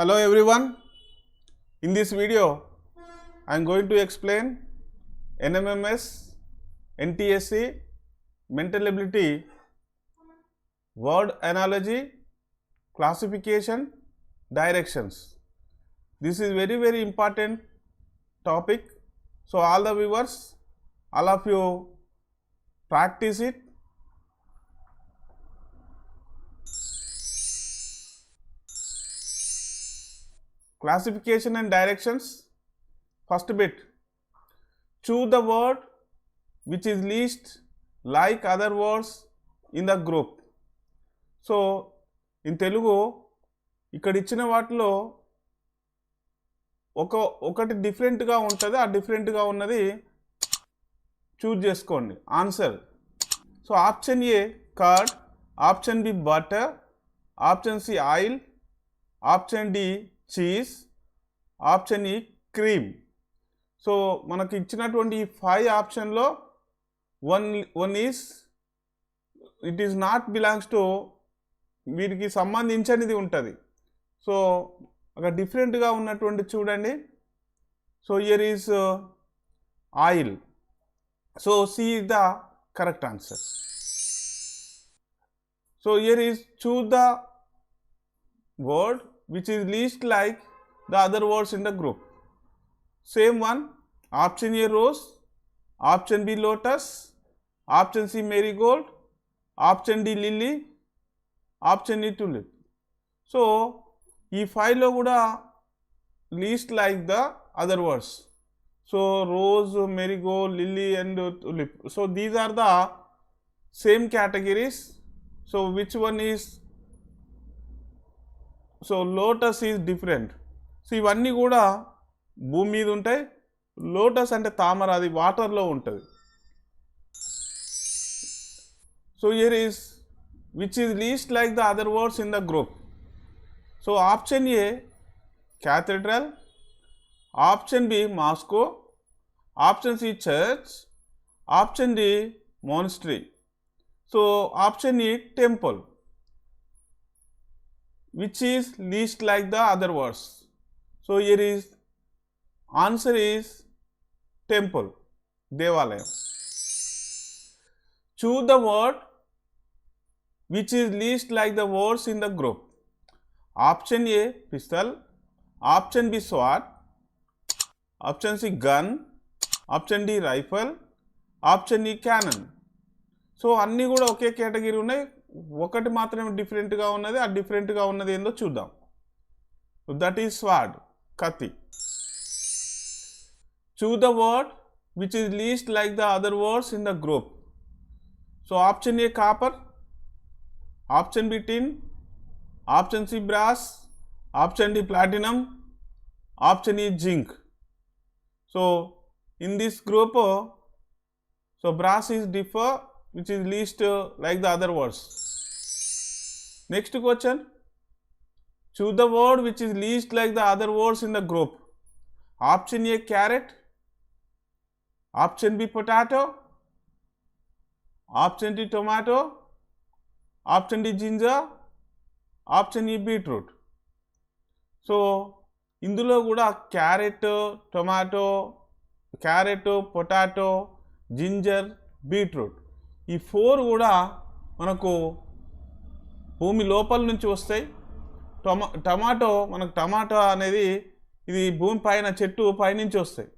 Hello everyone. In this video, I am going to explain NMMS, NTSC, mental ability, word analogy, classification, directions. This is very important topic. So all the viewers, all of you practice it. Classification and directions. First bit, choose the word which is least like other words in the group. So in Telugu ఇక్కడ ఇచ్చిన వాటిలో ఒకటి డిఫరెంట్గా ఉంటుంది. ఆ డిఫరెంట్గా ఉన్నది choose చేసుకోండి answer. So option A curd, option B butter, option C oil, option D cheese, option E cream. So మనకి ఇచ్చినటువంటి ఈ 5 ఆప్షన్లో one is it is not belongs to వీటికి సంబంధించినది ఉంటుంది. సో అక్కడ డిఫరెంట్గా ఉన్నటువంటి చూడండి. So here is oil. So C is the correct answer. So here is choose the word which is least like the other words in the group. Same one, option A rose, option B lotus, option C marigold, option D lily, option E tulip. So ఈ 5లో కూడా least like the other words. So rose, marigold, lily and tulip. So these are the same categories. So which one is? So lotus is different. So ఇవన్నీ కూడా భూమి మీద ఉంటాయి. Lotus అంటే తామర, అది వాటర్లో ఉంటుంది. So here is which is least like the other words in the group. So option A cathedral, option B Moscow, option C church, option D monastery. So option E temple. Which is least like the other words? So here is answer is temple, devalayam. Choose the word which is least like the words in the group. Option A pistol, option B sword, option C gun, option D rifle, option E cannon. So అన్నీ కూడా ఒకే category ఉన్నాయి. ఒకటి మాత్రమే డిఫరెంట్గా ఉన్నది. ఆ డిఫరెంట్గా ఉన్నది ఏందో చూద్దాం. దట్ ఈజ్ స్వాడ్, కత్తి. Choose the word which is least like the other words in the group. So option A copper, option B tin, option C brass, option D platinum, option E zinc. So in this group so brass is differ which is least like the other words. Next question, choose the word which is least like the other words in the group. Option A carrot, option B potato, option D tomato, option D ginger, option E beetroot. So ఇందులో కూడా carrot, tomato, carrot, potato, ginger, beetroot, ఈ 4 కూడా మనకు భూమి లోపల నుంచి వస్తాయి. Tomato మనకు టమాటో అనేది ఇది భూమి పైన చెట్టు పైనుంచి వస్తాయి.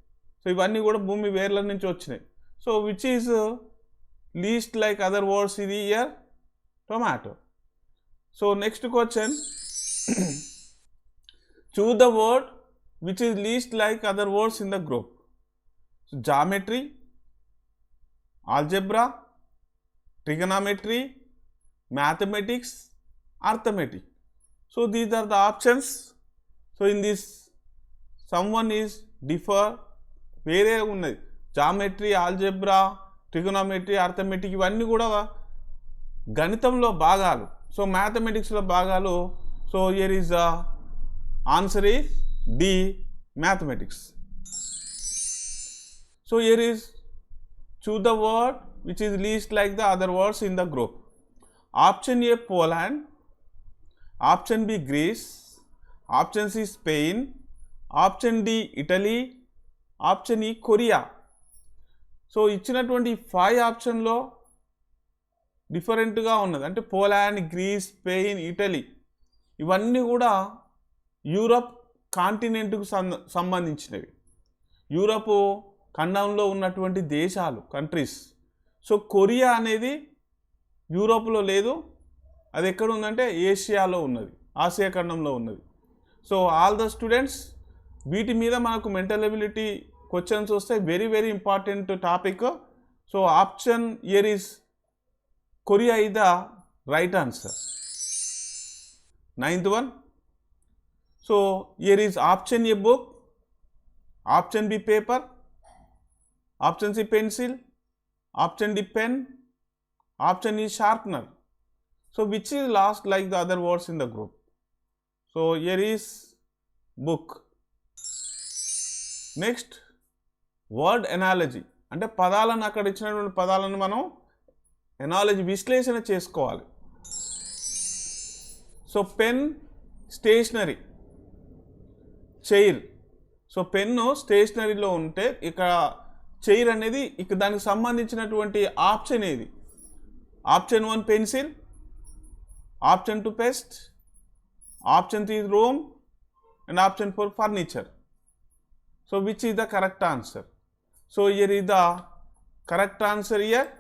సో ఇవన్నీ కూడా భూమి వేర్ల నుంచి వచ్చినాయి. So which is least like other words ఇది here tomato. So next question, choose the word which is least like other words in the group. So geometry, algebra, trigonometry, mathematics, arithmetic. So these are the options. So in this someone is differ, వేరే ఉన్నది. Geometry, algebra, trigonometry, arithmetic ఇవన్నీ కూడా గణితంలో భాగాలు. So మ్యాథమెటిక్స్లో భాగాలు. So here is the answer is D mathematics. So here is choose the word which is least like the other words in the group. Option A Poland, option B Greece, option C Spain, option D Italy, option E Korea. So ఇచ్చినటువంటి 5 ఆప్షన్లో డిఫరెంట్గా ఉన్నది. అంటే Poland, grace, Spain, Italy ఇవన్నీ కూడా Europe కాంటినెంట్కు సంబంధించినవి, Europe ఖండంలో ఉన్నటువంటి దేశాలు, కంట్రీస్. సో కొరియా అనేది యూరోప్లో లేదు, అది ఎక్కడ ఉందంటే ఏషియాలో ఉన్నది, ఆసియా ఖండంలో ఉన్నది. సో ఆల్ ద స్టూడెంట్స్, వీటి మీద మనకు మెంటల్ ఎబిలిటీ క్వశ్చన్స్ వస్తాయి, very very important topic. So option year is Korea is the right answer. 9th one. So here is option A book, option B paper, option C pencil, option D pen, option E sharpener. So which is last like the other words in the group? So here is book. Next, word analogy. అంటే పదాలను అక్కడ ఇచ్చినటువంటి పదాలను మనం analogy విశ్లేషణ చేసుకోవాలి. So pen stationery, chair. So pen స్టేషనరీలో ఉంటే ఇక్కడ చైర్ అనేది ఇక దానికి సంబంధించినటువంటి ఆప్షన్ ఏది? Option 1 pencil, option 2 pest, option 3 room and option 4 furniture. So which is the correct answer? So here is the correct answer. Here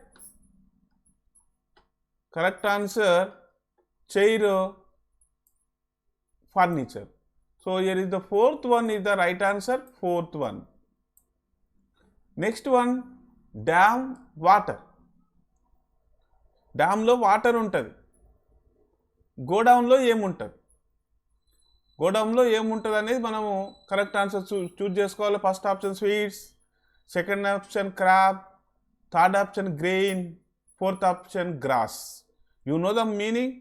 correct answer, chair, furniture. So here is the 4th one is the right answer, 4th one. Next one, dam, water. Dam lo water untadi, godown lo em untadi, godown lo em untadi anedi manamu correct answer choose chesukovali. First option sweets, second option crab, third option grain, fourth option grass. You know the meaning.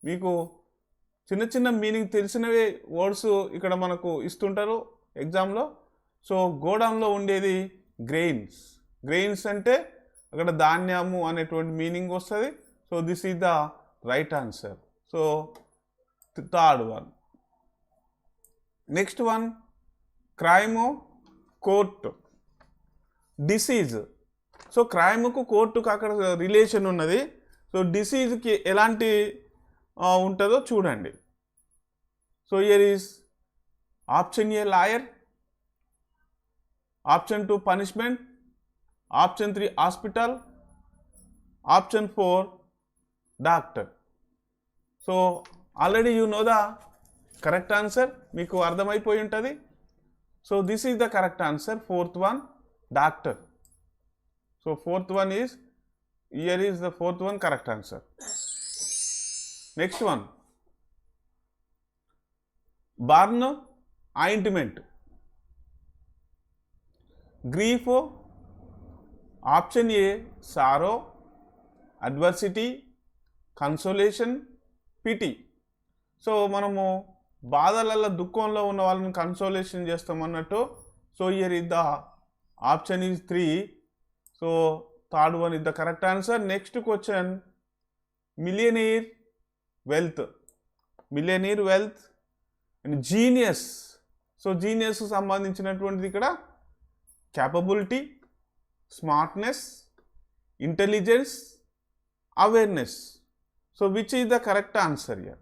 మీకు చిన్న చిన్న meaning తెలిసినవే words ఇక్కడ మనకు ఇస్తుంటారు ఎగ్జామ్లో. So గోడౌన్లో ఉండేది grains. Grains అంటే అక్కడ ధాన్యము అనేటువంటి మీనింగ్ వస్తుంది. So this is the right answer. So third one. Next one, crime, court, disease. So క్రైమ్కు కోర్టుకు అక్కడ రిలేషన్ ఉన్నది. సో డిసీజ్కి ఎలాంటి ఉంటుందో చూడండి. So here is option A lawyer, option 2 punishment, option 3 hospital, option 4 doctor. So already you know the correct answer, మీకు అర్థమైపోయి ఉంటుంది. So this is the correct answer, 4th one, doctor. So 4th one is, here is the 4th one correct answer. Next one, burn ointment, grief, option A sorrow, adversity, consolation, pity. So మనము బాధలలో దుఃఖంలో ఉన్న వాళ్ళని consolation చేస్తాం అన్నట్టు. So here is the option is 3. So third one is the correct answer. Next question, millionaire wealth, millionaire wealth and genius. So genius సంబంధించినటువంటిది ఇక్కడ capability, smartness, intelligence, awareness. So which is the correct answer here?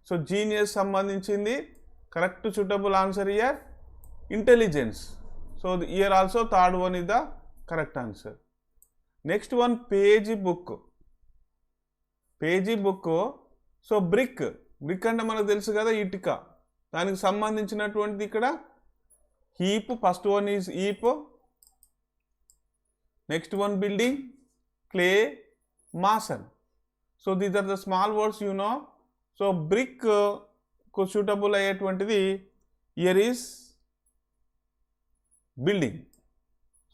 So genius సంబంధించింది correct suitable answer here intelligence. So here also third one is the correct answer. Next one, page book, page book. So brick, brick అంటే మనకు తెలుసు కదా ఇటుక, దానికి సంబంధించినటువంటిది ఇక్కడ heap. First one is heap. Next one building, clay, mason. So these are the small words you know. So brick కు suitable అయ్యేటువంటిది here is building.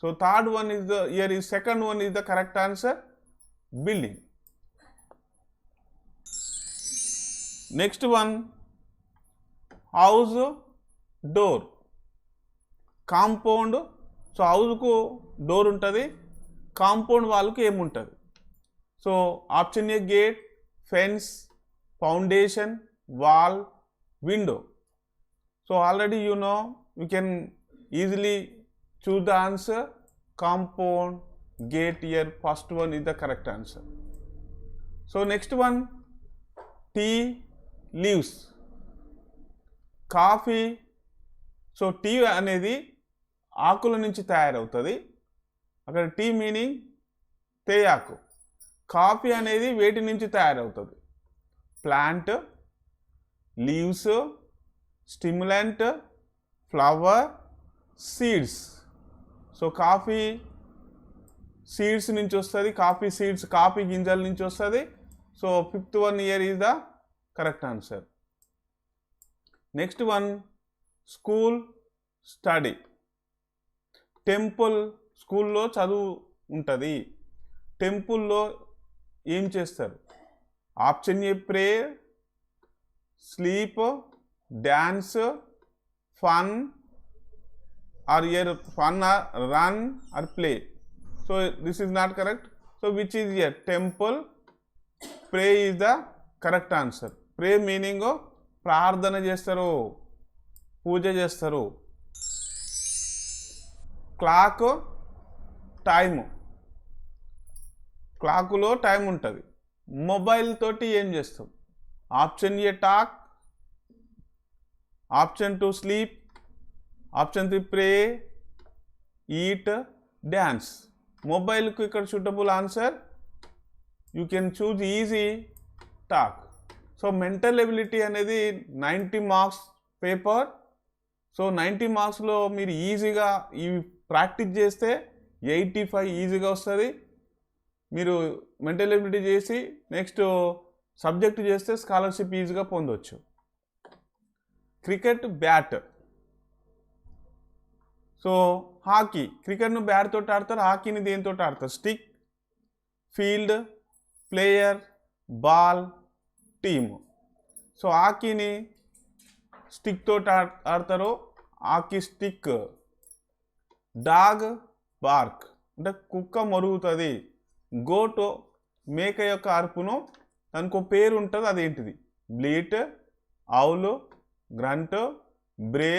So third one is the, here is second one is the correct answer, building. Next one, house, door, compound. So హౌస్కు door ఉంటుంది, compound వాళ్ళకు ఏముంటుంది? So option A gate, fence, foundation, wall, window. So already you know, you can easily choose the answer. Compound, get here, first one is the correct answer. So next one, tea leaves. Coffee, so tea అనేది ఆకుల నుంచి తయారవుతుంది. అక్కడ tea meaning తేయాకు. Coffee అనేది వేటి నుంచి తయారవుతుంది? Plant, leaves, stimulant, flower, seeds. So coffee seeds నుంచి వస్తుంది, కాఫీ సీడ్స్ కాఫీ గింజల నుంచి వస్తుంది. So fifth one here is the correct answer. Next one, school, study. Temple, స్కూల్లో చదువు ఉంటుంది. టెంపుల్లో ఏం చేస్తారు? Option A prayer, sleep, dance, fun or fun or run or play. So this is not correct. So which is here? Temple. Pray is the correct answer. Pray meaning ప్రార్థన చేస్తారు, పూజ చేస్తారు. Clock, time. క్లాకులో time ఉంటుంది. Mobile తోటి ఏం చేస్తాం? Option A talk, option 2 sleep, option 3 pray, eat, dance. మొబైల్కు ఇక్కడ suitable answer you can choose easy talk. So mental ability అనేది 90 మార్క్స్ పేపర్. సో 90 మార్క్స్లో మీరు ఈజీగా ఈ ప్రాక్టీస్ చేస్తే 85 ఈజీగా వస్తుంది. మీరు మెంటల్ ఎబిలిటీ చేసి నెక్స్ట్ సబ్జెక్ట్ చేస్తే స్కాలర్షిప్ ఈజీగా పొందవచ్చు. Cricket, bat. సో హాకీ, క్రికెట్ను బ్యాట్ తోటి ఆడతారు, హాకీని దేనితో ఆడతారు? Stick, field, player, ball, team. So హాకీని స్టిక్ తోటి ఆడతారు, హాకీ స్టిక్. డాగ్, బార్క్ అంటే కుక్క మొరుగుతుంది. గోటు మేక యొక్క అరుపును, దానికి ఒక పేరు ఉంటుంది, అదేంటిది? Bleat, howl, grunt, bray,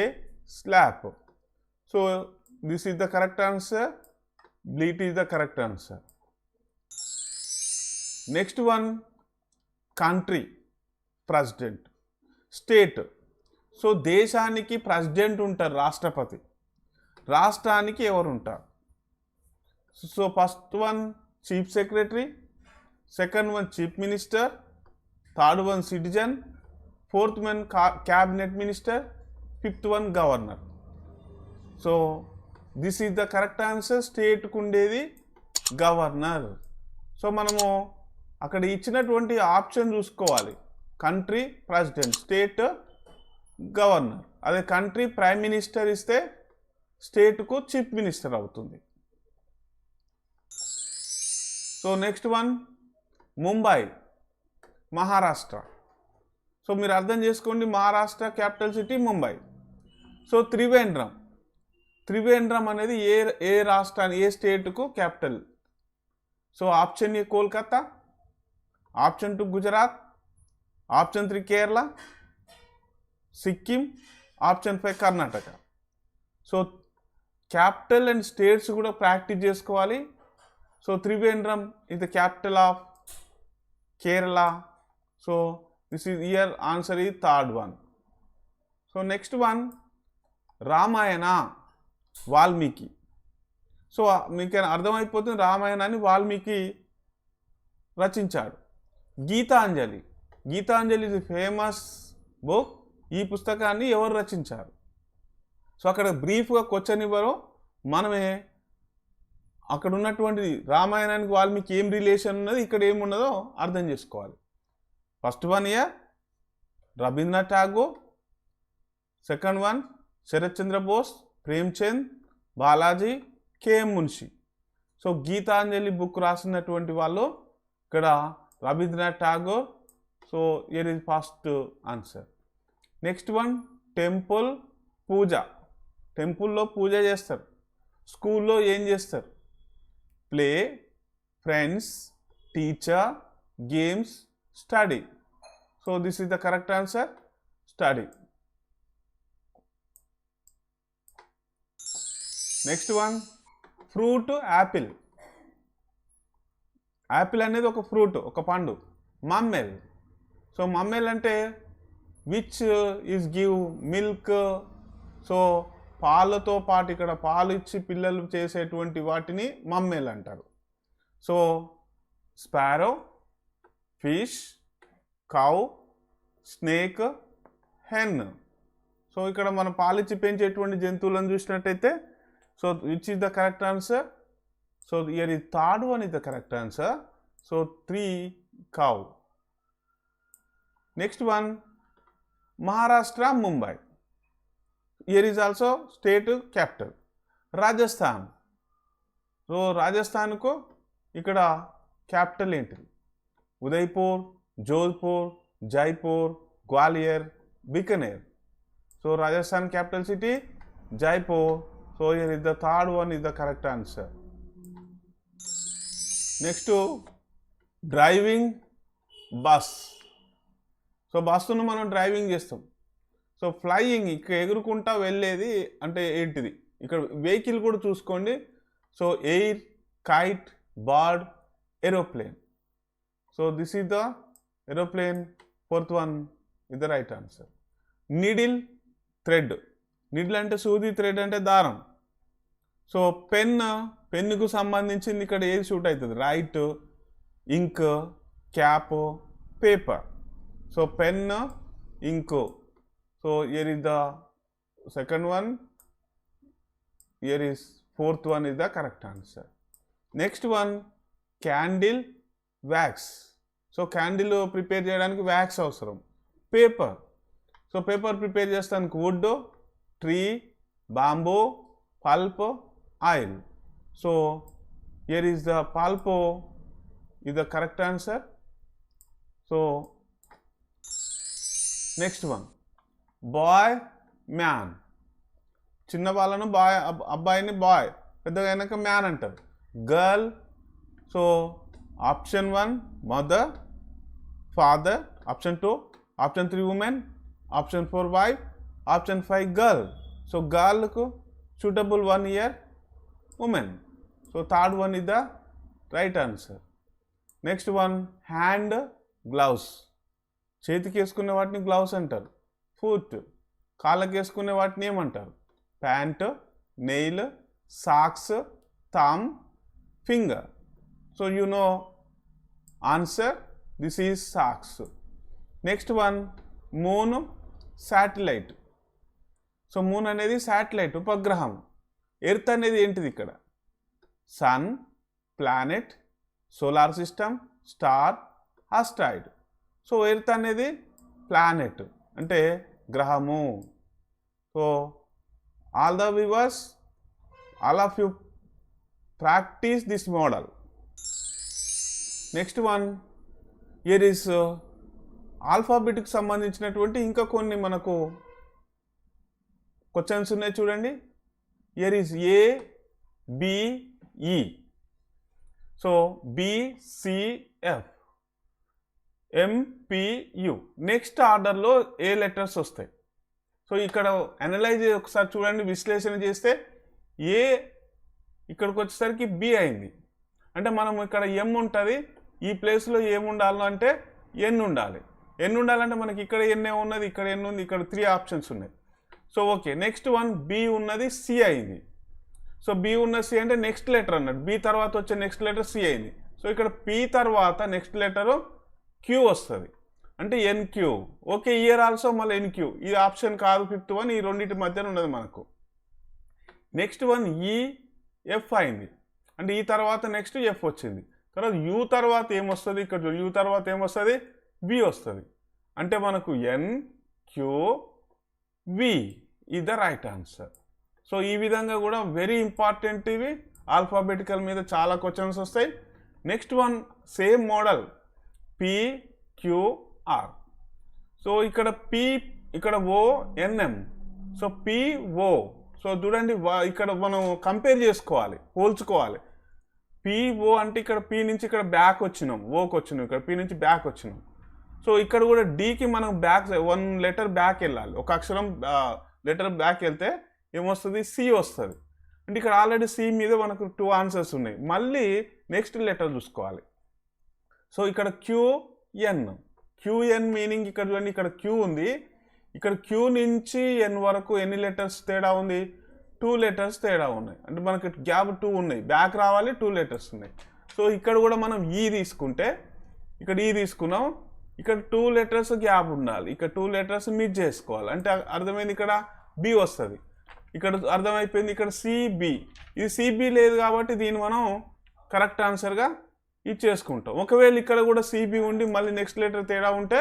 slap. So this is the correct answer. Bleat is the correct answer. Next one, country, president. State, so దేశానికి ప్రెసిడెంట్ ఉంటారు, రాష్ట్రపతి. రాష్ట్రానికి ఎవరు ఉంటారు? So first one chief secretary, second one chief minister, third one citizen, fourth one cabinet minister, fifth one governor. So this is the correct answer. స్టేట్కు ఉండేది governor. So మనము అక్కడ ఇచ్చినటువంటి ఆప్షన్ చూసుకోవాలి. Country president, state governor. అదే country prime minister ఇస్తే స్టేట్కు chief minister అవుతుంది. So next one, Mumbai, Maharashtra. So మీరు అర్థం చేసుకోండి, Maharashtra capital city Mumbai. So Trivandrum, Trivandrum అనేది ఏ రాష్ట్రానికి, ఏ స్టేట్కు capital? So option A Kolkata, option 2 Gujarat, option 3 Kerala, Sikkim, option 5 Karnataka. So capital and states కూడా ప్రాక్టీస్ చేసుకోవాలి. So Trivandrum is the capital of Kerala. So this is here answer is third one. So next one, Ramayana, Valmiki. So మీకు అర్థమైపోతుంది, రామాయణాన్ని వాల్మీకి రచించాడు. Gitanjali, Gitanjali is famous book. ఈ పుస్తకాన్ని ఎవరు రచించారు? సో అక్కడ బ్రీఫ్గా క్వశ్చన్ ఇవ్వరు, మనమే అక్కడ ఉన్నటువంటి రామాయణానికి వాల్మీకి ఏం రిలేషన్ ఉన్నది, ఇక్కడ ఏమున్నదో అర్థం చేసుకోవాలి. First one here Rabindranath Tagore, second one Sarat Chandra Bose, Premchand, Balaji, KM Munshi. So Gitanjali book రాసినటువంటి వాళ్ళు ఇక్కడ Rabindranath Tagore. So here is first answer. Next one, temple, puja. టెంపుల్లో పూజ చేస్తారు. స్కూల్లో ఏం చేస్తారు? Play, friends, teacher, games, study. So this is the correct answer, study. Next one fruit apple. Apple అనేది ఒక ఫ్రూట్, ఒక పండు. మమ్మేల్. సో మమ్మేల్ అంటే which is give milk. So పాలతో పాటు ఇక్కడ పాలు ఇచ్చి పిల్లలు చేసేటువంటి వాటిని మమ్మేల్ అంటారు. So sparrow, fish, cow, snake, hen. So ఇక్కడ మనం పాలిచ్చి పెంచేటువంటి జంతువులను చూసినట్టయితే so which is the correct answer? So here is third one is the correct answer. So 3 cow. Next one Maharashtra, Mumbai. Here is also state capital. Rajasthan. So Rajasthan ko ikkada capital ఏంటి? Udaipur, Jodhpur, Jaipur, Gwalior, Bikaner. So Rajasthan capital city Jaipur. So here is the third one is the correct answer. Next driving bus. So బస్సును మనం driving చేస్తాం. So flying ఇక్కడ ఎగురుకుంటా వెళ్ళేది అంటే ఏంటిది? ఇక్కడ vehicle కూడా చూసుకోండి. So air, kite, bird, aeroplane. So this is the aeroplane. Fourth one is the right answer. Needle, thread. Needle అంటే సూది, థ్రెడ్ అంటే దారం. సో పెన్నుకు సంబంధించింది ఇక్కడ ఏది షూట్ అవుతుంది? Write, ink, cap, paper. So pen, ink. So here is the second one, here is fourth one is the correct answer. Next one candle, wax. So candle prepare చేయడానికి wax అవసరం. Paper. So paper prepare చేస్తానికి wood, tree, bamboo, pulp, oil. So here is the pulp is the correct answer. So next one boy, man. చిన్న వాళ్ళను bye, అబ్బాయిని bye, పెద్దగా అయినాక man అంటారు. Girl. So option 1 mother, father. Option 2, option 3 women, option 4 wife, option 5 girl. So గర్ల్కు suitable 1 here women. So third one is the right answer. Next one hand gloves. చేతికి వేసుకునే వాటిని గ్లౌస్ అంటారు. Foot. కాళ్ళకి వేసుకునే వాటిని ఏమంటారు? Pant, nail, socks, thumb, finger. So you know answer. This is socks. Next one moon, satellite. So moon అనేది satellite, ఉపగ్రహం. ఎర్త్ అనేది ఏంటిది ఇక్కడ? Sun, planet, solar system, star, asteroid. So earth అనేది ప్లానెట్ అంటే గ్రహము. So all the viewers, all of you practice this model. Next one here is ఆల్ఫాబెట్కి సంబంధించినటువంటి ఇంకా కొన్ని మనకు క్వశ్చన్స్ ఉన్నాయి చూడండి. Here is A, B, E. So బిసిఎఫ్, ఎంపియు. Next ఆర్డర్లో ఏ లెటర్స్ వస్తాయి? సో ఇక్కడ అనలైజ్ ఒకసారి చూడండి, విశ్లేషణ చేస్తే ఏ ఇక్కడికి వచ్చేసరికి బి అయింది. అంటే మనం ఇక్కడ ఎం ఉంటుంది, ఈ ప్లేస్లో ఏముండాలంటే ఎన్ ఉండాలి. ఎన్ ఉండాలంటే మనకి ఇక్కడ ఎన్నే ఉన్నది, ఇక్కడ ఎన్ ఉంది, ఇక్కడ 3 ఆప్షన్స్ ఉన్నాయి. So okay. Next one B ఉన్నది, సి అయింది. సో బి ఉన్న సి అంటే నెక్స్ట్ లెటర్ అన్నట్టు. బి తర్వాత వచ్చే నెక్స్ట్ లెటర్ సి అయింది. సో ఇక్కడ పి తర్వాత నెక్స్ట్ లెటరు క్యూ వస్తుంది, అంటే ఎన్క్యూ. ఓకే. ఇయర్ ఆల్సో మళ్ళీ ఎన్క్యూ. ఇది ఆప్షన్ కాదు, 5th వన్. ఈ రెండింటి మధ్యన ఉన్నది మనకు. నెక్స్ట్ వన్ ఈఎఫ్ అయింది, అంటే ఈ తర్వాత నెక్స్ట్ ఎఫ్ వచ్చింది. తర్వాత యూ తర్వాత ఏమొస్తుంది? ఇక్కడ యూ తర్వాత ఏమొస్తుంది? బి వస్తుంది. అంటే మనకు N, Q, V is the right answer. So ఈ విధంగా కూడా వెరీ ఇంపార్టెంట్ ఇవి. ఆల్ఫాబెటికల్ మీద చాలా క్వశ్చన్స్ వస్తాయి. Next one same model PQR. So ఇక్కడ పి, ఇక్కడ ఓ, ఎన్ఎం. So PO. సో చూడండి ఇక్కడ మనం కంపేర్ చేసుకోవాలి, పోల్చుకోవాలి. పిఓ అంటే ఇక్కడ పి నుంచి ఇక్కడ బ్యాక్ వచ్చినాం, ఓకి వచ్చినాం, ఇక్కడ పి నుంచి బ్యాక్ వచ్చినాం. సో ఇక్కడ కూడా డీకి మనం బ్యాక్ 1 లెటర్ బ్యాక్ వెళ్ళాలి. ఒక అక్షరం లెటర్ బ్యాక్ వెళ్తే ఏమొస్తుంది? సి వస్తుంది. అంటే ఇక్కడ ఆల్రెడీ సి మీద మనకు 2 ఆన్సర్స్ ఉన్నాయి. మళ్ళీ నెక్స్ట్ లెటర్ చూసుకోవాలి. సో ఇక్కడ క్యూఎన్ మీనింగ్ ఇక్కడ చూడండి, ఇక్కడ క్యూ ఉంది, ఇక్కడ క్యూ నుంచి ఎన్ వరకు ఎన్ని లెటర్స్ తేడా ఉంది? 2 లెటర్స్ తేడా ఉన్నాయి. అంటే మనకి గ్యాప్ 2 ఉన్నాయి, బ్యాక్ రావాలి, 2 లెటర్స్ ఉన్నాయి. సో ఇక్కడ కూడా మనం ఈ తీసుకుంటే, ఇక్కడ ఈ తీసుకున్నాం, ఇక్కడ 2 లెటర్స్ గ్యాప్ ఉండాలి, ఇక్కడ 2 లెటర్స్ మిస్ చేసుకోవాలి. అంటే అర్థమైంది, ఇక్కడ బి వస్తుంది, ఇక్కడ అర్థమైపోయింది. ఇక్కడ సిబి, ఇది సిబి లేదు కాబట్టి దీన్ని మనం కరెక్ట్ ఆన్సర్గా ఇచ్చేసుకుంటాం. ఒకవేళ ఇక్కడ కూడా సిబి ఉండి మళ్ళీ నెక్స్ట్ లెటర్ తేడా ఉంటే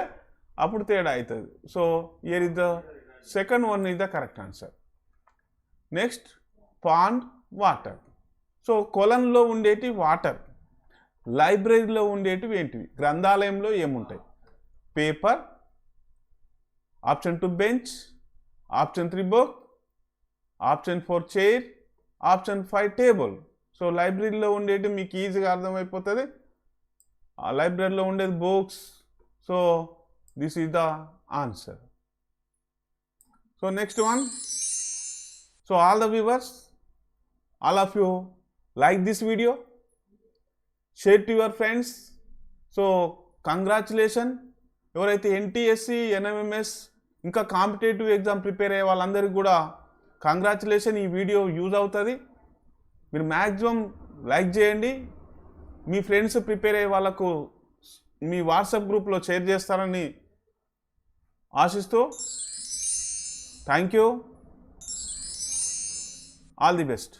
అప్పుడు తేడా అవుతుంది. So here is the second one is the correct answer. Next pond water. So కొలంలో ఉండేటి వాటర్, లైబ్రరీలో ఉండేటివి ఏంటివి? గ్రంథాలయంలో ఏముంటాయి? Paper, option 2 bench, option 3 book, option 4 chair, option 5 table. So లైబ్రరీలో ఉండేది మీకు ఈజీగా అర్థమైపోతుంది, ఆ లైబ్రరీలో ఉండేది books. So this is the answer. So next one. So all the viewers, all of you like this video, share to your friends. So congratulations, ఎవరైతే NTSC, NMMS ఇంకా కాంపిటేటివ్ ఎగ్జామ్ ప్రిపేర్ అయ్యే వాళ్ళందరికీ కూడా కంగ్రాచులేషన్. ఈ video use అవుతుంది, మీరు maximum like చేయండి, మీ friends prepare అయ్యే వాళ్ళకు మీ వాట్సాప్ గ్రూప్లో షేర్ చేస్తారని ఆశిస్తూ thank you, all the best.